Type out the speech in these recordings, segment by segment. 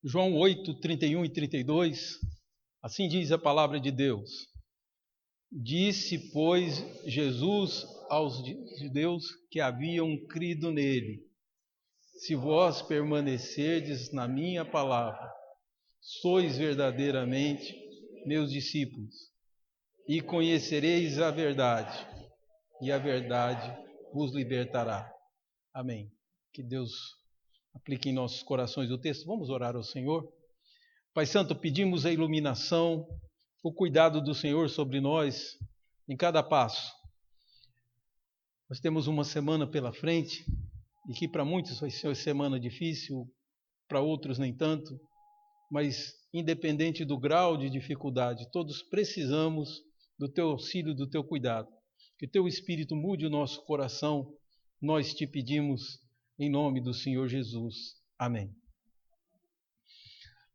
João 8, 31 e 32, assim diz a palavra de Deus. Disse, pois, Jesus aos judeus que haviam crido nele: se vós permanecerdes na minha palavra, sois verdadeiramente meus discípulos, e conhecereis a verdade, e a verdade vos libertará. Amém. Que Deus aplique em nossos corações o texto. Vamos orar ao Senhor. Pai Santo, pedimos a iluminação, o cuidado do Senhor sobre nós em cada passo. Nós temos uma semana pela frente e que para muitos vai ser uma semana difícil, para outros nem tanto, mas independente do grau de dificuldade, todos precisamos do teu auxílio, do teu cuidado. Que o teu Espírito mude o nosso coração, nós te pedimos em nome do Senhor Jesus. Amém.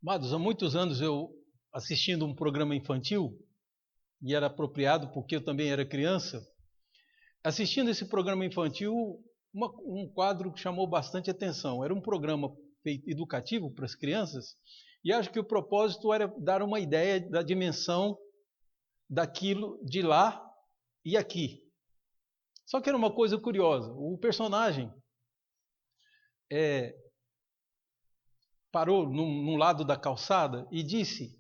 Amados, há muitos anos eu assistindo um programa infantil, e era apropriado porque eu também era criança, assistindo esse programa infantil, um quadro que chamou bastante atenção. Era um programa educativo para as crianças, e acho que o propósito era dar uma ideia da dimensão daquilo de lá e aqui. Só que era uma coisa curiosa, o personagem parou num lado da calçada e disse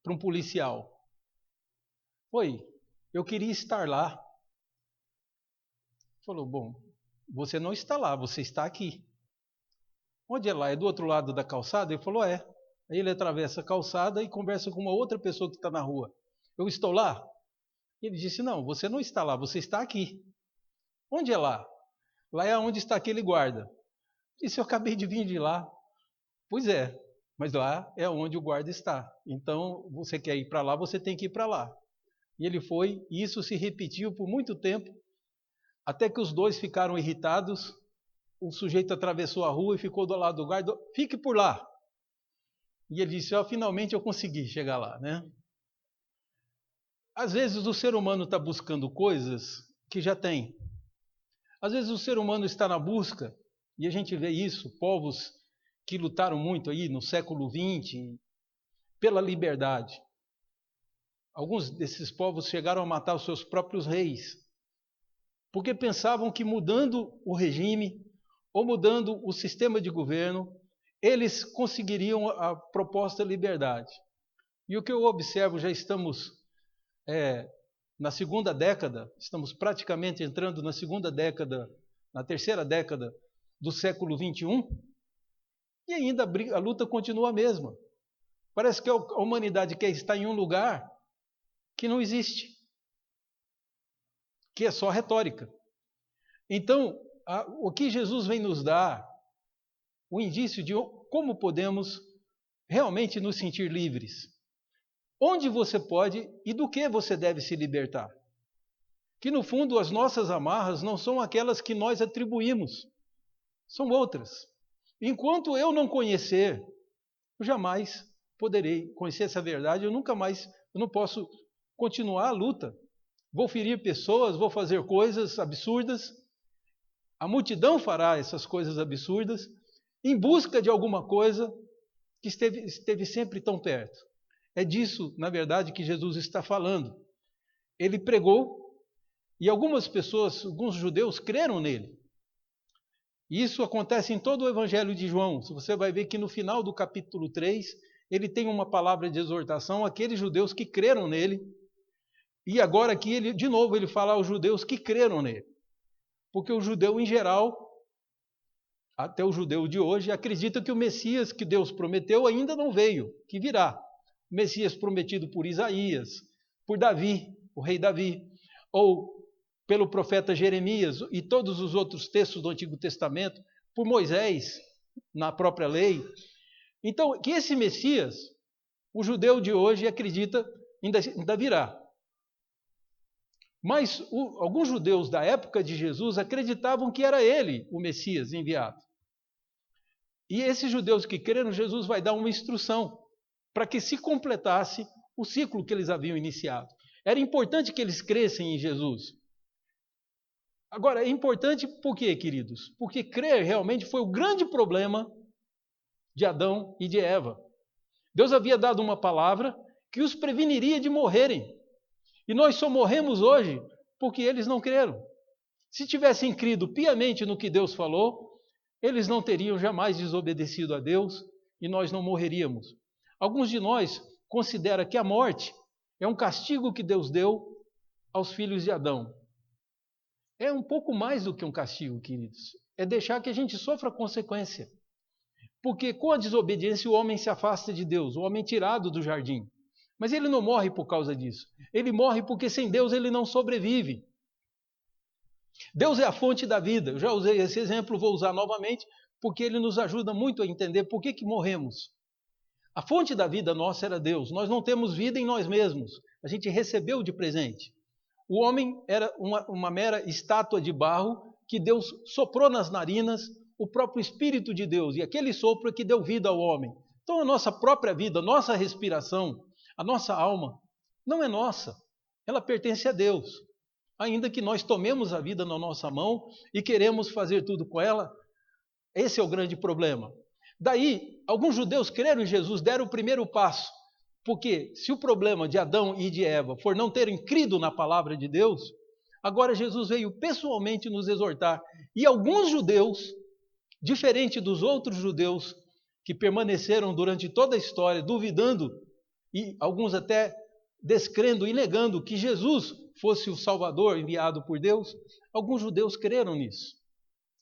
para um policial: oi, eu queria estar lá. Falou: bom, você não está lá, você está aqui. Onde é lá? É do outro lado da calçada? Ele falou: é. Aí ele atravessa a calçada e conversa com uma outra pessoa que está na rua. Eu estou lá? Ele disse: não, você não está lá, você está aqui. Onde é lá? Lá é onde está aquele guarda. Disse: eu acabei de vir de lá. Pois é, mas lá é onde o guarda está. Então, você quer ir para lá, você tem que ir para lá. E ele foi, e isso se repetiu por muito tempo, até que os dois ficaram irritados. O sujeito atravessou a rua e ficou do lado do guarda: fique por lá. E ele disse: finalmente eu consegui chegar lá, né? Às vezes o ser humano está buscando coisas que já tem. Às vezes o ser humano está na busca, e a gente vê isso, povos que lutaram muito aí no século XX pela liberdade. Alguns desses povos chegaram a matar os seus próprios reis, porque pensavam que mudando o regime ou mudando o sistema de governo, eles conseguiriam a proposta liberdade. E o que eu observo, já estamos na segunda década, estamos praticamente entrando na segunda década, na terceira década do século XXI, e ainda a luta continua a mesma. Parece que a humanidade quer estar em um lugar que não existe, que é só retórica. Então, o que Jesus vem nos dar, o indício de como podemos realmente nos sentir livres. Onde você pode e do que você deve se libertar. Que no fundo as nossas amarras não são aquelas que nós atribuímos, são outras. Enquanto eu não conhecer, eu jamais poderei conhecer essa verdade, eu não posso continuar a luta. Vou ferir pessoas, vou fazer coisas absurdas. A multidão fará essas coisas absurdas em busca de alguma coisa que esteve sempre tão perto. É disso, na verdade, que Jesus está falando. Ele pregou e algumas pessoas, alguns judeus, creram nele. E isso acontece em todo o Evangelho de João. Você vai ver que no final do capítulo 3, ele tem uma palavra de exortação àqueles judeus que creram nele. E agora aqui, de novo, ele fala aos judeus que creram nele. Porque o judeu em geral, até o judeu de hoje, acredita que o Messias que Deus prometeu ainda não veio, que virá. O Messias prometido por Isaías, por Davi, o rei Davi, ou pelo profeta Jeremias e todos os outros textos do Antigo Testamento, por Moisés, na própria lei. Então, que esse Messias, o judeu de hoje acredita ainda virá. Mas alguns judeus da época de Jesus acreditavam que era ele o Messias enviado. E esses judeus que creram, Jesus vai dar uma instrução para que se completasse o ciclo que eles haviam iniciado. Era importante que eles crescem em Jesus. Agora, é importante por quê, queridos? Porque crer realmente foi o grande problema de Adão e de Eva. Deus havia dado uma palavra que os preveniria de morrerem. E nós só morremos hoje porque eles não creram. Se tivessem crido piamente no que Deus falou, eles não teriam jamais desobedecido a Deus e nós não morreríamos. Alguns de nós consideram que a morte é um castigo que Deus deu aos filhos de Adão. É um pouco mais do que um castigo, queridos. É deixar que a gente sofra consequência. Porque com a desobediência o homem se afasta de Deus, o homem é tirado do jardim. Mas ele não morre por causa disso. Ele morre porque sem Deus ele não sobrevive. Deus é a fonte da vida. Eu já usei esse exemplo, vou usar novamente, porque ele nos ajuda muito a entender por que morremos. A fonte da vida nossa era Deus. Nós não temos vida em nós mesmos. A gente recebeu de presente. O homem era uma mera estátua de barro que Deus soprou nas narinas o próprio Espírito de Deus. E aquele sopro é que deu vida ao homem. Então a nossa própria vida, a nossa respiração, a nossa alma, não é nossa. Ela pertence a Deus. Ainda que nós tomemos a vida na nossa mão e queremos fazer tudo com ela, esse é o grande problema. Daí, alguns judeus creram em Jesus, deram o primeiro passo. Porque se o problema de Adão e de Eva for não terem crido na palavra de Deus, agora Jesus veio pessoalmente nos exortar. E alguns judeus, diferente dos outros judeus que permaneceram durante toda a história duvidando e alguns até descrendo e negando que Jesus fosse o Salvador enviado por Deus, alguns judeus creram nisso.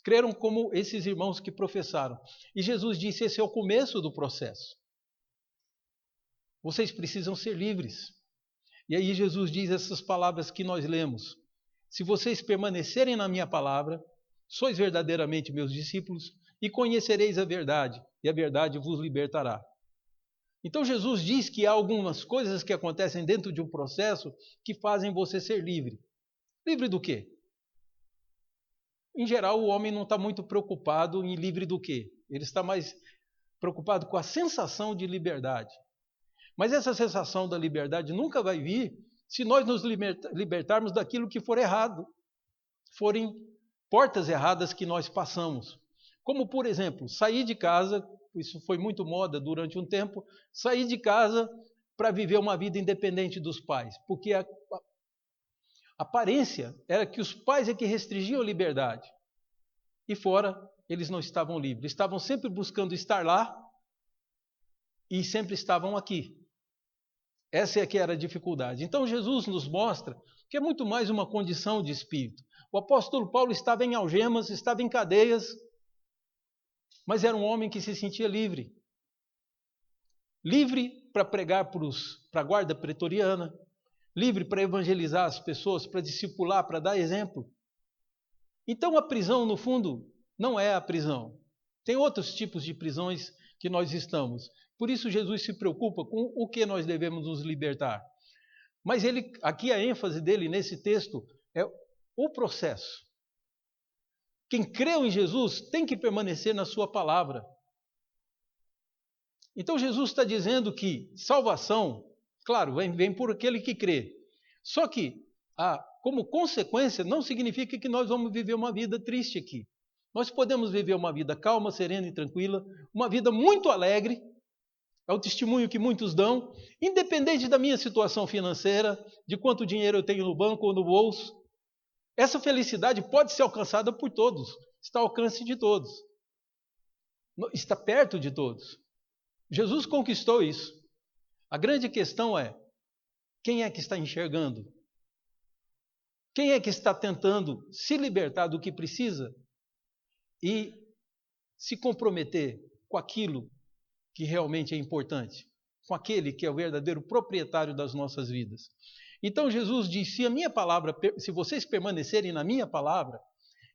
Creram como esses irmãos que professaram. E Jesus disse, esse é o começo do processo. Vocês precisam ser livres. E aí Jesus diz essas palavras que nós lemos. Se vocês permanecerem na minha palavra, sois verdadeiramente meus discípulos e conhecereis a verdade, e a verdade vos libertará. Então Jesus diz que há algumas coisas que acontecem dentro de um processo que fazem você ser livre. Livre do quê? Em geral, o homem não está muito preocupado em livre do quê? Ele está mais preocupado com a sensação de liberdade. Mas essa sensação da liberdade nunca vai vir se nós nos libertarmos daquilo que for errado, forem portas erradas que nós passamos. Como, por exemplo, sair de casa, isso foi muito moda durante um tempo, sair de casa para viver uma vida independente dos pais, porque a aparência era que os pais é que restringiam a liberdade, e fora eles não estavam livres, estavam sempre buscando estar lá e sempre estavam aqui. Essa é que era a dificuldade. Então Jesus nos mostra que é muito mais uma condição de espírito. O apóstolo Paulo estava em algemas, estava em cadeias, mas era um homem que se sentia livre. Livre para pregar para a guarda pretoriana, livre para evangelizar as pessoas, para discipular, para dar exemplo. Então a prisão, no fundo, não é a prisão. Tem outros tipos de prisões que nós estamos. Por isso Jesus se preocupa com o que nós devemos nos libertar. Mas aqui a ênfase dele nesse texto é o processo. Quem creu em Jesus tem que permanecer na sua palavra. Então Jesus está dizendo que salvação, claro, vem por aquele que crê. Só que, como consequência, não significa que nós vamos viver uma vida triste aqui. Nós podemos viver uma vida calma, serena e tranquila, uma vida muito alegre. É o testemunho que muitos dão, independente da minha situação financeira, de quanto dinheiro eu tenho no banco ou no bolso. Essa felicidade pode ser alcançada por todos, está ao alcance de todos, está perto de todos. Jesus conquistou isso. A grande questão é, quem é que está enxergando? Quem é que está tentando se libertar do que precisa e se comprometer com aquilo que realmente é importante, com aquele que é o verdadeiro proprietário das nossas vidas? Então Jesus disse, se vocês permanecerem na minha palavra,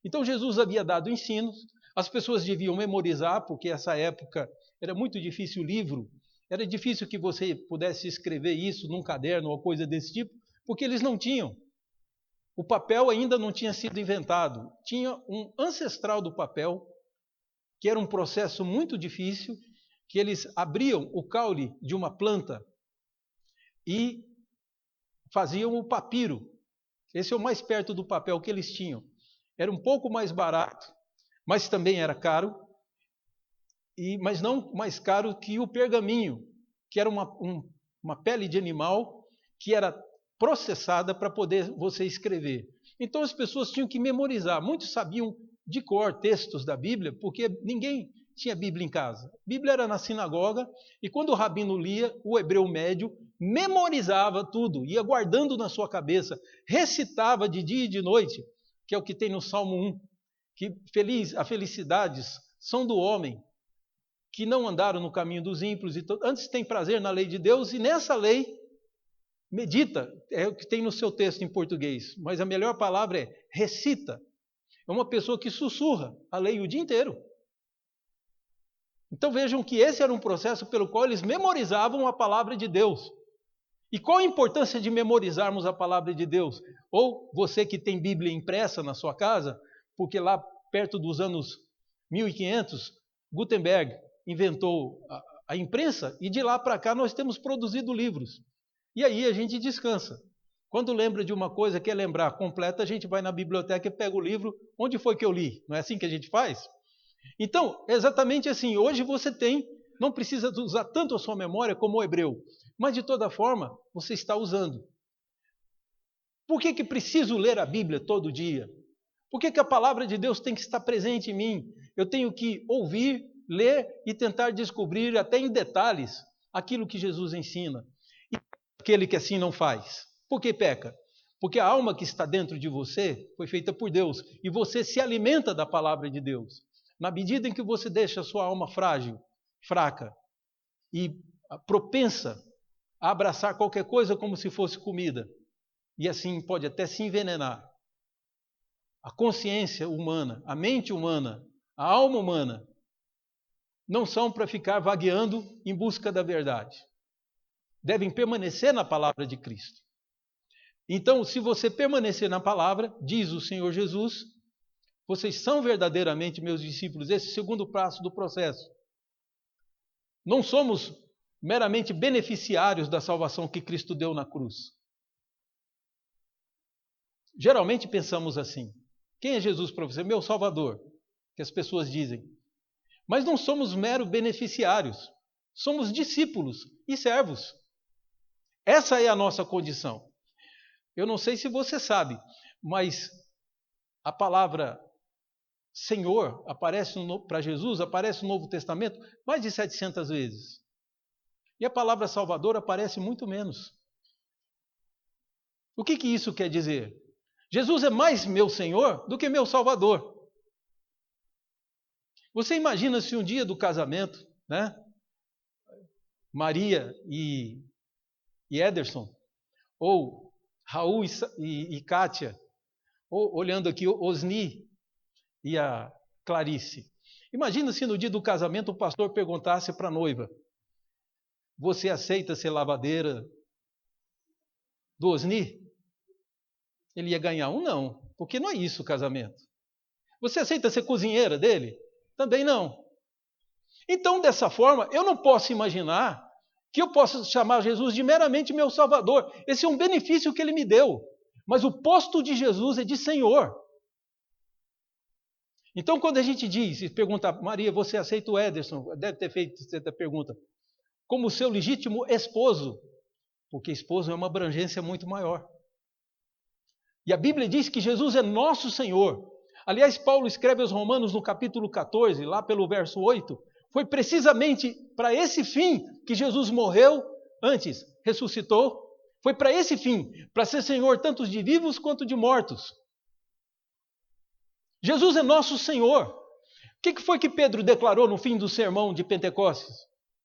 então Jesus havia dado ensinos, as pessoas deviam memorizar, porque essa época era muito difícil o livro, era difícil que você pudesse escrever isso num caderno ou coisa desse tipo, porque eles não tinham. O papel ainda não tinha sido inventado. Tinha um ancestral do papel, que era um processo muito difícil, que eles abriam o caule de uma planta e faziam o papiro. Esse é o mais perto do papel que eles tinham. Era um pouco mais barato, mas também era caro. mas não mais caro que o pergaminho, que era uma pele de animal que era processada para poder você escrever. Então as pessoas tinham que memorizar. Muitos sabiam de cor textos da Bíblia, porque ninguém tinha Bíblia em casa. A Bíblia era na sinagoga, e quando o rabino lia, o hebreu médio memorizava tudo, ia guardando na sua cabeça, recitava de dia e de noite, que é o que tem no Salmo 1, que as felicidades são do homem, que não andaram no caminho dos ímpios, antes tem prazer na lei de Deus, e nessa lei medita, é o que tem no seu texto em português, mas a melhor palavra é recita. É uma pessoa que sussurra a lei o dia inteiro. Então vejam que esse era um processo pelo qual eles memorizavam a palavra de Deus. E qual a importância de memorizarmos a palavra de Deus? Ou você que tem Bíblia impressa na sua casa, porque lá perto dos anos 1500, Gutenberg inventou a imprensa, e de lá para cá nós temos produzido livros. E aí a gente descansa. Quando lembra de uma coisa, quer lembrar completa, a gente vai na biblioteca e pega o livro. Onde foi que eu li? Não é assim que a gente faz? Então, é exatamente assim. Hoje você não precisa usar tanto a sua memória como o hebreu. Mas de toda forma, você está usando. Por que preciso ler a Bíblia todo dia? Por que a palavra de Deus tem que estar presente em mim? Eu tenho que ouvir, ler e tentar descobrir até em detalhes aquilo que Jesus ensina. E aquele que assim não faz. Por que peca? Porque a alma que está dentro de você foi feita por Deus e você se alimenta da palavra de Deus. Na medida em que você deixa a sua alma frágil, fraca e propensa a abraçar qualquer coisa como se fosse comida, e assim pode até se envenenar. A consciência humana, a mente humana, a alma humana não são para ficar vagueando em busca da verdade. Devem permanecer na palavra de Cristo. Então, se você permanecer na palavra, diz o Senhor Jesus, vocês são verdadeiramente meus discípulos. Esse é o segundo passo do processo. Não somos meramente beneficiários da salvação que Cristo deu na cruz. Geralmente pensamos assim. Quem é Jesus para você? Meu Salvador, que as pessoas dizem. Mas não somos meros beneficiários. Somos discípulos e servos. Essa é a nossa condição. Eu não sei se você sabe, mas a palavra Senhor aparece para Jesus, aparece no Novo Testamento mais de 700 vezes. E a palavra Salvador aparece muito menos. O que isso quer dizer? Jesus é mais meu Senhor do que meu Salvador. Você imagina se um dia do casamento, né? Maria e Ederson, ou Raul e Kátia, ou olhando aqui Osni e a Clarice. Imagina se no dia do casamento o pastor perguntasse para a noiva: você aceita ser lavadeira do Osni? Ele ia ganhar um não, porque não é isso o casamento. Você aceita ser cozinheira dele? Também não. Então, dessa forma, eu não posso imaginar que eu possa chamar Jesus de meramente meu Salvador. Esse é um benefício que ele me deu. Mas o posto de Jesus é de Senhor. Então, quando a gente diz, e pergunta, Maria, você aceita o Ederson? Deve ter feito essa pergunta. Como seu legítimo esposo. Porque esposo é uma abrangência muito maior. E a Bíblia diz que Jesus é nosso Senhor. Aliás, Paulo escreve aos Romanos no capítulo 14, lá pelo verso 8, foi precisamente para esse fim que Jesus morreu, antes ressuscitou. Foi para esse fim, para ser Senhor tanto de vivos quanto de mortos. Jesus é nosso Senhor. O que foi que Pedro declarou no fim do sermão de Pentecostes?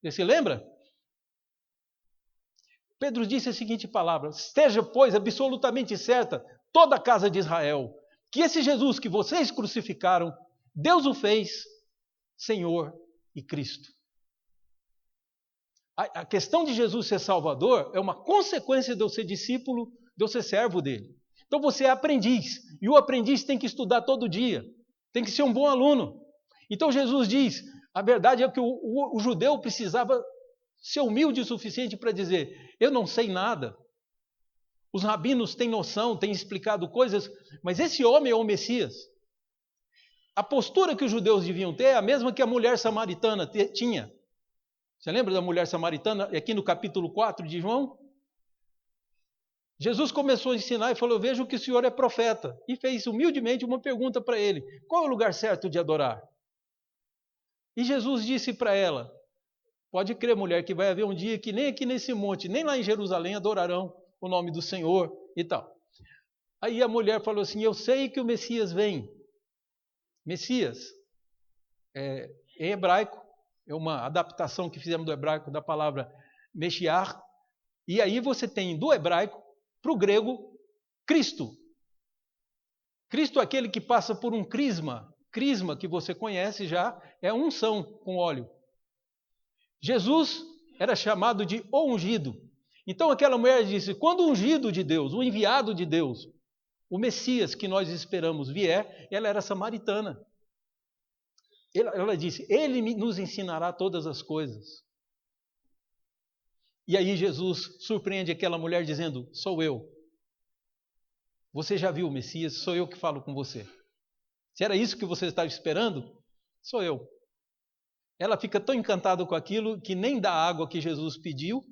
Você se lembra? Pedro disse a seguinte palavra: esteja, pois, absolutamente certa toda a casa de Israel, que esse Jesus que vocês crucificaram, Deus o fez Senhor e Cristo. A questão de Jesus ser Salvador é uma consequência de eu ser discípulo, de eu ser servo dele. Então você é aprendiz, e o aprendiz tem que estudar todo dia, tem que ser um bom aluno. Então Jesus diz, a verdade é que o judeu precisava ser humilde o suficiente para dizer, eu não sei nada. Os rabinos têm noção, têm explicado coisas, mas esse homem é o Messias. A postura que os judeus deviam ter é a mesma que a mulher samaritana tinha. Você lembra da mulher samaritana, aqui no capítulo 4 de João? Jesus começou a ensinar e falou: eu vejo que o senhor é profeta. E fez humildemente uma pergunta para ele: qual é o lugar certo de adorar? E Jesus disse para ela: pode crer, mulher, que vai haver um dia que nem aqui nesse monte, nem lá em Jerusalém adorarão o nome do Senhor e tal. Aí a mulher falou assim: eu sei que o Messias vem. Messias, em hebraico, é uma adaptação que fizemos do hebraico da palavra Meshiach. E aí você tem do hebraico para o grego Cristo. Cristo é aquele que passa por um crisma. Crisma, que você conhece já, é unção com óleo. Jesus era chamado de o ungido. Então aquela mulher disse: quando o ungido de Deus, o enviado de Deus, o Messias que nós esperamos vier, ela era samaritana. Ela disse: ele nos ensinará todas as coisas. E aí Jesus surpreende aquela mulher dizendo: sou eu. Você já viu o Messias? Sou eu que falo com você. Se era isso que você estava esperando, sou eu. Ela fica tão encantada com aquilo que nem dá água que Jesus pediu,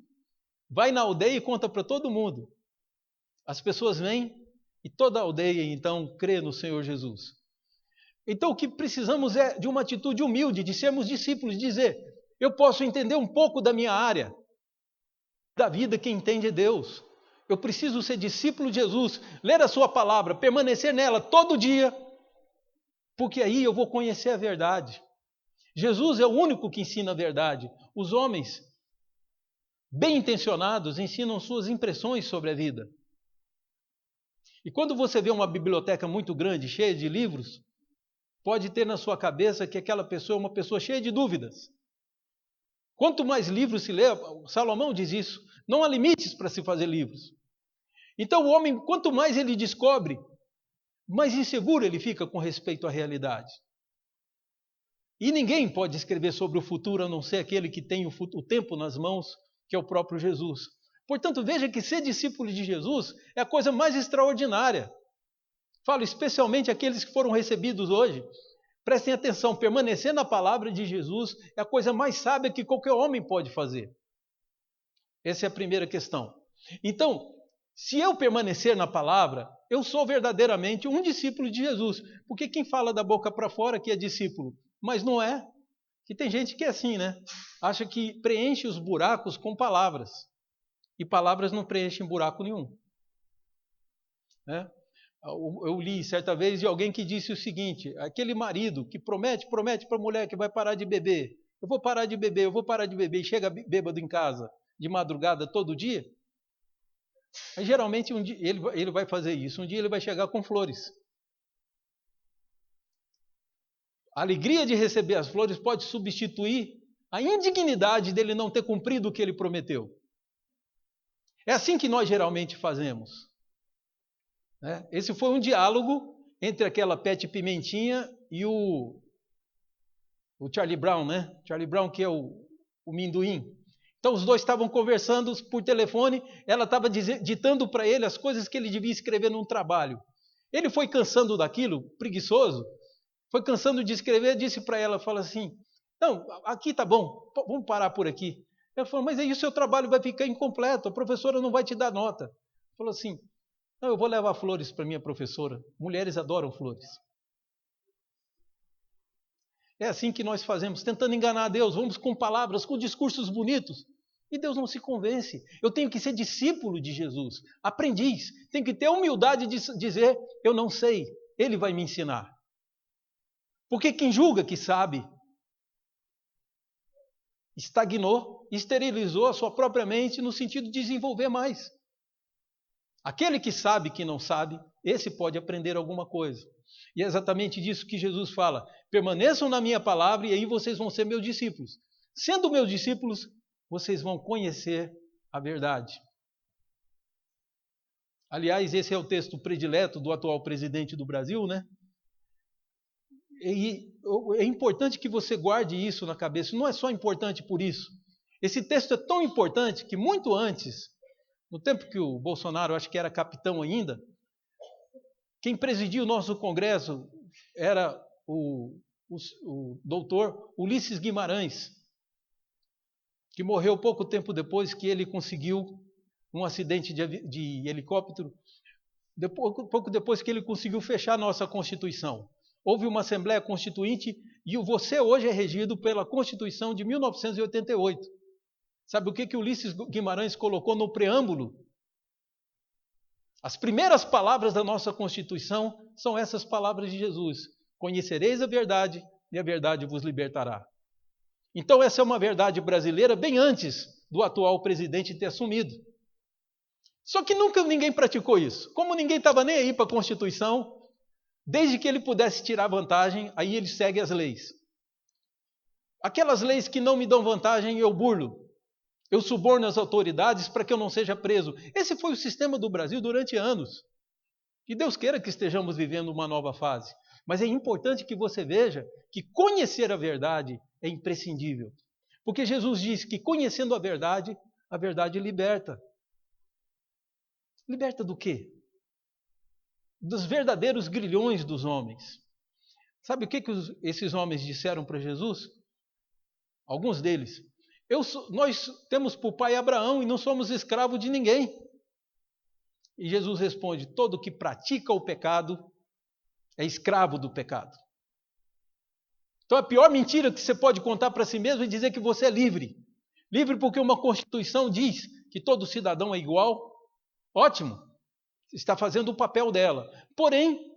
vai na aldeia e conta para todo mundo. As pessoas vêm e toda a aldeia então crê no Senhor Jesus. Então o que precisamos é de uma atitude humilde, de sermos discípulos, de dizer: eu posso entender um pouco da minha área, da vida quem entende é Deus. Eu preciso ser discípulo de Jesus, ler a sua palavra, permanecer nela todo dia, porque aí eu vou conhecer a verdade. Jesus é o único que ensina a verdade. Os homens, bem intencionados, ensinam suas impressões sobre a vida. E quando você vê uma biblioteca muito grande, cheia de livros, pode ter na sua cabeça que aquela pessoa é uma pessoa cheia de dúvidas. Quanto mais livros se lê, Salomão diz isso, não há limites para se fazer livros. Então o homem, quanto mais ele descobre, mais inseguro ele fica com respeito à realidade. E ninguém pode escrever sobre o futuro a não ser aquele que tem o tempo nas mãos, que é o próprio Jesus. Portanto, veja que ser discípulo de Jesus é a coisa mais extraordinária. Falo especialmente aqueles que foram recebidos hoje. Prestem atenção, permanecer na palavra de Jesus é a coisa mais sábia que qualquer homem pode fazer. Essa é a primeira questão. Então, se eu permanecer na palavra, eu sou verdadeiramente um discípulo de Jesus. Porque quem fala da boca para fora que é discípulo, mas não é. Que tem gente que é assim, né? Acha que preenche os buracos com palavras. E palavras não preenchem buraco nenhum. Né? Eu li certa vez de alguém que disse o seguinte: aquele marido que promete para a mulher que vai parar de beber. Eu vou parar de beber, e chega bêbado em casa de madrugada todo dia. Aí, geralmente um dia ele vai fazer isso, um dia ele vai chegar com flores. A alegria de receber as flores pode substituir a indignidade dele não ter cumprido o que ele prometeu. É assim que nós geralmente fazemos. Esse foi um diálogo entre aquela Pete Pimentinha e o Charlie Brown, né? Charlie Brown, que é o Minduim. Então os dois estavam conversando por telefone, ela estava ditando para ele as coisas que ele devia escrever num trabalho. Ele foi cansando daquilo, preguiçoso, foi cansando de escrever, disse para ela, fala assim: não, aqui tá bom, vamos parar por aqui. Ela falou: mas aí o seu trabalho vai ficar incompleto, a professora não vai te dar nota. Falou assim: não, eu vou levar flores para minha professora. Mulheres adoram flores. É assim que nós fazemos, tentando enganar a Deus. Vamos com palavras, com discursos bonitos. E Deus não se convence. Eu tenho que ser discípulo de Jesus, aprendiz. Tenho que ter a humildade de dizer: eu não sei, Ele vai me ensinar. Porque quem julga que sabe, estagnou, esterilizou a sua própria mente no sentido de desenvolver mais. Aquele que sabe que não sabe, esse pode aprender alguma coisa. E é exatamente disso que Jesus fala: permaneçam na minha palavra e aí vocês vão ser meus discípulos. Sendo meus discípulos, vocês vão conhecer a verdade. Aliás, esse é o texto predileto do atual presidente do Brasil, né? E é importante que você guarde isso na cabeça. Não é só importante por isso. Esse texto é tão importante que muito antes, no tempo que o Bolsonaro, acho que era capitão ainda, quem presidia o nosso Congresso era o doutor Ulisses Guimarães, que morreu pouco tempo depois que ele conseguiu um acidente de helicóptero, pouco depois que ele conseguiu fechar a nossa Constituição. Houve uma Assembleia Constituinte e você hoje é regido pela Constituição de 1988. Sabe o que Ulisses Guimarães colocou no preâmbulo? As primeiras palavras da nossa Constituição são essas palavras de Jesus: conhecereis a verdade e a verdade vos libertará. Então essa é uma verdade brasileira bem antes do atual presidente ter assumido. Só que nunca ninguém praticou isso. Como ninguém estava nem aí para a Constituição, desde que ele pudesse tirar vantagem, aí ele segue as leis. Aquelas leis que não me dão vantagem, eu burlo. Eu suborno as autoridades para que eu não seja preso. Esse foi o sistema do Brasil durante anos. Que Deus queira que estejamos vivendo uma nova fase. Mas é importante que você veja que conhecer a verdade é imprescindível. Porque Jesus disse que conhecendo a verdade liberta. Liberta do quê? Dos verdadeiros grilhões dos homens. Sabe o que esses homens disseram para Jesus? Alguns deles. Nós temos por pai Abraão e não somos escravos de ninguém. E Jesus responde: todo que pratica o pecado é escravo do pecado. Então a pior mentira que você pode contar para si mesmo é dizer que você é livre. Livre porque uma Constituição diz que todo cidadão é igual. Ótimo, está fazendo o papel dela. Porém,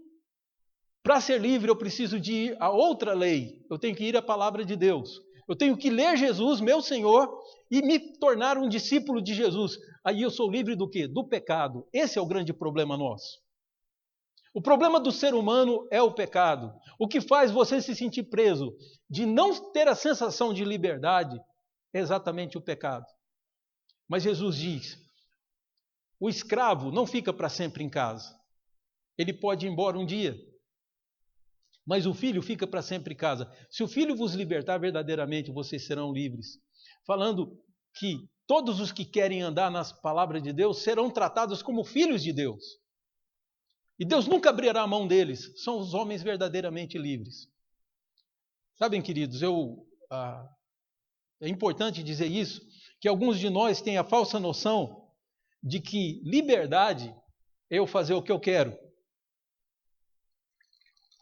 para ser livre eu preciso de ir a outra lei. Eu tenho que ir à palavra de Deus. Eu tenho que ler Jesus, meu Senhor, e me tornar um discípulo de Jesus. Aí eu sou livre do quê? Do pecado. Esse é o grande problema nosso. O problema do ser humano é o pecado. O que faz você se sentir preso, de não ter a sensação de liberdade, é exatamente o pecado. Mas Jesus diz: o escravo não fica para sempre em casa. Ele pode ir embora um dia, mas o filho fica para sempre em casa. Se o filho vos libertar, verdadeiramente vocês serão livres. Falando que todos os que querem andar nas palavras de Deus serão tratados como filhos de Deus. E Deus nunca abrirá a mão deles. São os homens verdadeiramente livres. Sabem, queridos, é importante dizer isso, que alguns de nós têm a falsa noção de que liberdade é eu fazer o que eu quero.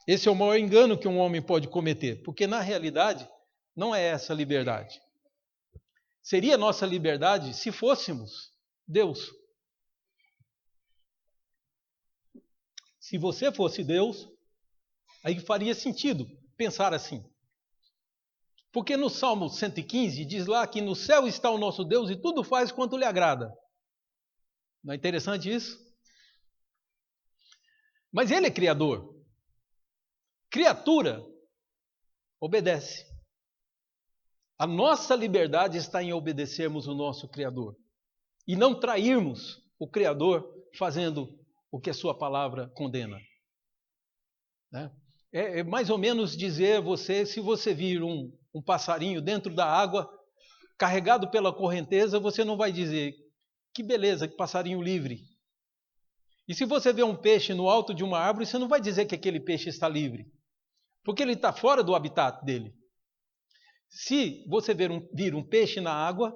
Esse é o maior engano que um homem pode cometer, porque na realidade não é essa a liberdade. Seria nossa liberdade se fôssemos Deus. Se você fosse Deus, aí faria sentido pensar assim. Porque no Salmo 115 diz lá que no céu está o nosso Deus e tudo faz quanto lhe agrada. Não é interessante isso? Mas ele é criador. Criatura obedece. A nossa liberdade está em obedecermos o nosso Criador e não trairmos o Criador fazendo o que a sua palavra condena. Né? É mais ou menos dizer se você vir um passarinho dentro da água, carregado pela correnteza, você não vai dizer: que beleza, que passarinho livre. E se você vê um peixe no alto de uma árvore, você não vai dizer que aquele peixe está livre, porque ele está fora do habitat dele. Se você vir um peixe na água,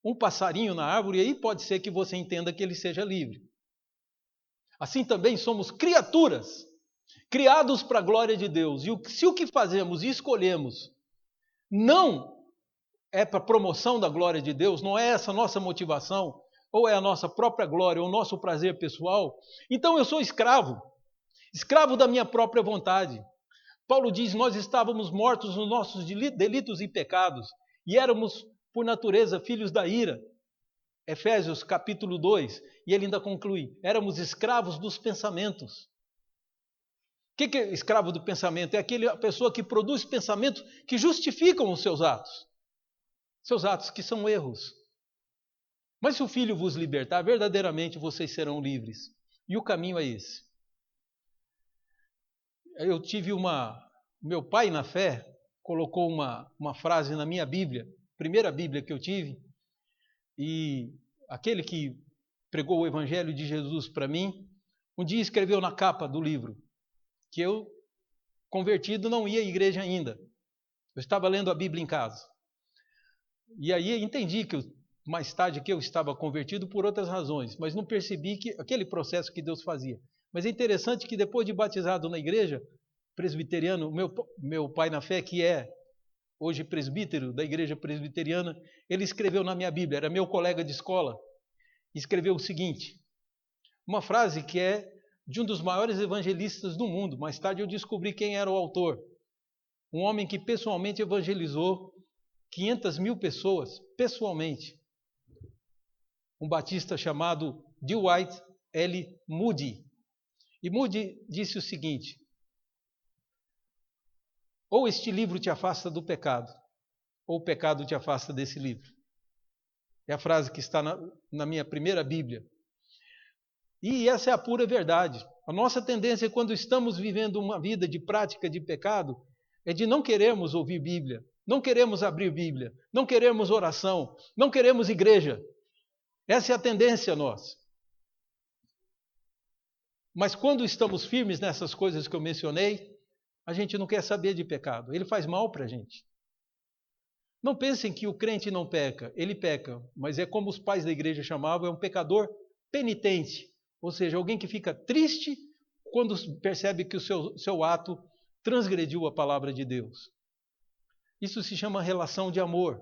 um passarinho na árvore, aí pode ser que você entenda que ele seja livre. Assim também somos criaturas, criados para a glória de Deus. E se o que fazemos e escolhemos não é para a promoção da glória de Deus, não é essa a nossa motivação, ou é a nossa própria glória, ou o nosso prazer pessoal, então eu sou escravo, escravo da minha própria vontade. Paulo diz: nós estávamos mortos nos nossos delitos e pecados, e éramos, por natureza, filhos da ira. Efésios capítulo 2, e ele ainda conclui: éramos escravos dos pensamentos. O que é escravo do pensamento? É aquela pessoa que produz pensamentos que justificam os seus atos que são erros. Mas se o Filho vos libertar, verdadeiramente vocês serão livres. E o caminho é esse. Eu tive meu pai na fé colocou uma frase na minha Bíblia, primeira Bíblia que eu tive, e aquele que pregou o Evangelho de Jesus para mim, um dia escreveu na capa do livro que eu convertido, não ia à igreja ainda. Eu estava lendo a Bíblia em casa. E aí entendi que mais tarde que eu estava convertido por outras razões, mas não percebi que aquele processo que Deus fazia. Mas é interessante que depois de batizado na igreja presbiteriana, meu pai na fé, que é hoje presbítero da igreja presbiteriana, ele escreveu na minha Bíblia, era meu colega de escola, escreveu o seguinte, uma frase que é de um dos maiores evangelistas do mundo. Mais tarde eu descobri quem era o autor. Um homem que pessoalmente evangelizou 500.000 pessoas, pessoalmente. Um batista chamado Dwight L. Moody. E Moody disse o seguinte: ou este livro te afasta do pecado, ou o pecado te afasta desse livro. É a frase que está na minha primeira Bíblia. E essa é a pura verdade. A nossa tendência, quando estamos vivendo uma vida de prática de pecado, é de não querermos ouvir Bíblia, não queremos abrir Bíblia, não queremos oração, não queremos igreja. Essa é a tendência nossa. Mas quando estamos firmes nessas coisas que eu mencionei, a gente não quer saber de pecado. Ele faz mal para a gente. Não pensem que o crente não peca. Ele peca, mas é como os pais da igreja chamavam, é um pecador penitente. Ou seja, alguém que fica triste quando percebe que o seu ato transgrediu a palavra de Deus. Isso se chama relação de amor.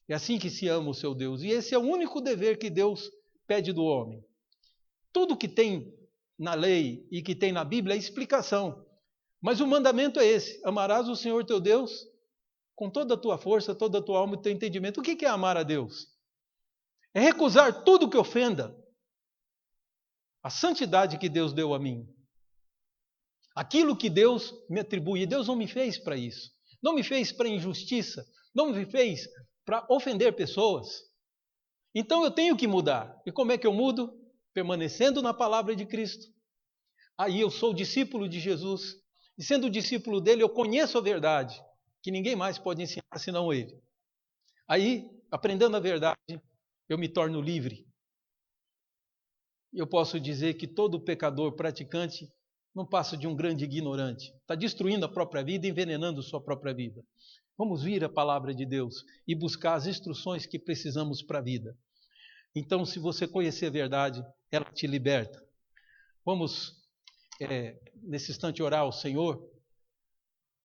É assim que se ama o seu Deus. E esse é o único dever que Deus pede do homem. Tudo que tem na lei e que tem na Bíblia é explicação. Mas o mandamento é esse: amarás o Senhor teu Deus com toda a tua força, toda a tua alma e teu entendimento. O que é amar a Deus? É recusar tudo que ofenda a santidade que Deus deu a mim. Aquilo que Deus me atribui. Deus não me fez para isso. Não me fez para injustiça. Não me fez para ofender pessoas. Então eu tenho que mudar. E como é que eu mudo? Permanecendo na palavra de Cristo. Aí eu sou discípulo de Jesus. E sendo discípulo dele, eu conheço a verdade, que ninguém mais pode ensinar senão ele. Aí, aprendendo a verdade, eu me torno livre. Eu posso dizer que todo pecador praticante não passa de um grande ignorante. Está destruindo a própria vida, envenenando sua própria vida. Vamos vir à palavra de Deus e buscar as instruções que precisamos para a vida. Então, se você conhecer a verdade, ela te liberta. Vamos, nesse instante, orar ao Senhor.